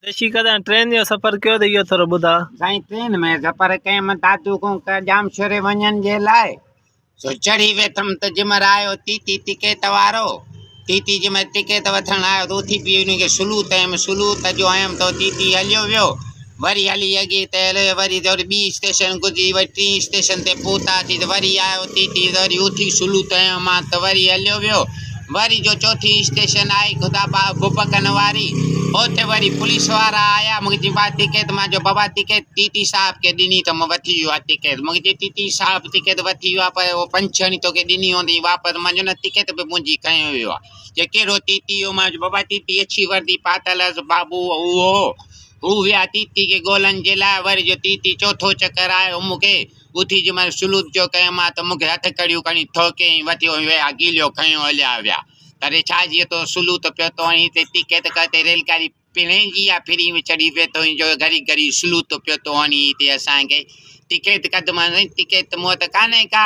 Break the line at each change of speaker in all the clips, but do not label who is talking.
ऋषि कदा ट्रेन जो सफ़र कयो त इहो थोरो ॿुधा।
साईं ट्रेन में सफ़र कयमि दादू खां जामशोर वञण जे लाइ। सो चढ़ी वेठमि त जिमर आयो टीटी टिकेट वारो। टीटी जिमर टिकेट वठण आयो त उथी पी उनखे सलूत कयमि। सलूत जो आयमि त टीटी हलियो वियो। वरी हली अॻे त हलियो वरी त ॿी स्टेशन गुज़री वरी टी स्टेशन ते पहुतासीं त वरी आयो टीटी त वरी उथी सलूत कयो मां त वरी हलियो वियो। वरी जो चौथी स्टेशन आई खुदा बुबकन वारी। उते वरी पुलिस वारा आया मुझे बात टिकट मां जो बाबा टिकट टीटी साहब के ॾिनी त मां वठी वियो आहे टिकट। मुझे टीटी साहब टिकट वठी वियो आहे पर वो पंछणी तोखे ॾिनी हूंदी वापसि। मां न टिकट बि मुंहिंजी खयो वियो आहे। जे कहिड़ो टीटी हो मां बाबा टीटी अच्छी वर्दी पातल बाबू उहो हू विया टीटी के ॻोल्हण जे लाइ। वरी जो टीटी चौथो चक्कर आयो मूंखे उथी जो मां सलूत जो कयो मां त मूंखे हथ कड़ियूं खणी ठोके वठी विया गीलियो खयो हलिया विया। तॾहिं छा जीअं तो सलूत पियो तो हणी ते टिकट करते रेलगाड़ी पिणेजी आहे फ्री में चढ़ी वेठो जो घड़ी घड़ी सलूत पियो तो हणी हिते असांखे टिकट कदमांसि टिकट मूं वटि कान्हे का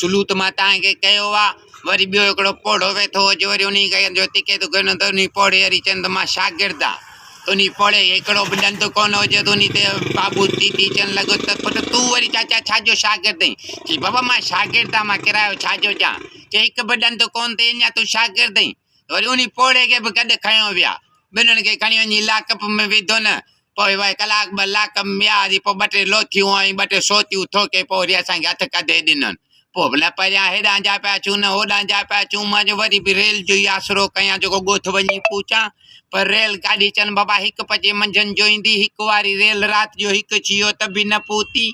सलूत मां तव्हांखे कयो आहे। वरी ॿियो हिकिड़ो पोड़ो वेठो हुजे वरी उन जो टिकट ॻणो त उन पोड़े वरी चवनि त मां शागिर्दु आहे। उन पोड़े हिकिड़ो बि ॾंद कोन हुजे त उन ते बाबू टीटी चवणु लॻो त पुटु तूं वरी चाचा छाजो शागिर्दु आहीं। की बाबा मां शागिर्दु आहे मां किरायो छाजो ॾियां। के हिकु बि ॾंद कोन ते अञा तूं शागिर्दु आहीं। वरी उन पोड़े खे बि गॾु खयो विया। ॿिन्हिनि खे खणी वञी लाकअप में विधो न। पोइ वरी कलाक ॿ लाकअप में विया वरी पोइ ॿ टे लोथियूं ऐं ॿ टे सोटियूं ठोके पोइ वरी असांखे हथु कढे ॾिननि। पोइ भला परियां हेॾां जा पिया अचूं न होॾां जा पिया अचूं। मां जो वरी बि रेल जो ई आसरो कयां जेको ॻोठ वञी पहुचां। पर रेल गाॾी चवनि बाबा 1 बजे मंझंदि जो ईंदी। हिकु वारी रेल राति जो 1 थी वियो त बि न पहुती।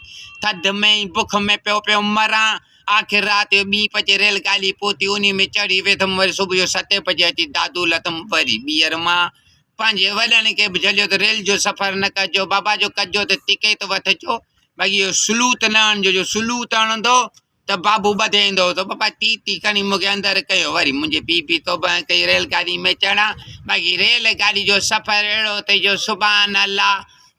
थधि में बुख में पियो मरां। आख़िर राति जो 2 बजे रेलगाड़ी पहुती उन में चढ़ी वेठमि। वरी सुबुह जो 7 बजे अची दादू लथमि वरी ॿीहर मां पंहिंजे वॾनि खे बि झलियो त रेल जो सफ़र न कजो बाबा जो कजो त टिकट वठिजो। भई इहो सलूत न हणिजो जो सलूत हणंदो त बाबू ॿधाईंदो त बाबा टीटी खणी मूंखे अंदरि कयो। वरी मुंहिंजी पीउ तो कई रेलगाड़ी में चढ़ा। बाक़ी रेलगाड़ी जो सफ़र अहिड़ो अथई जो सुभान अल्लाह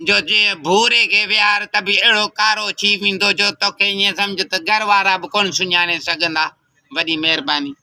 जो जीअं भूरे खे विहार त बि अहिड़ो कारो थी वेंदो जो तोखे ईअं सम्झ त घर वारा बि कोन सुञाणे सघंदा। वॾी महिरबानी।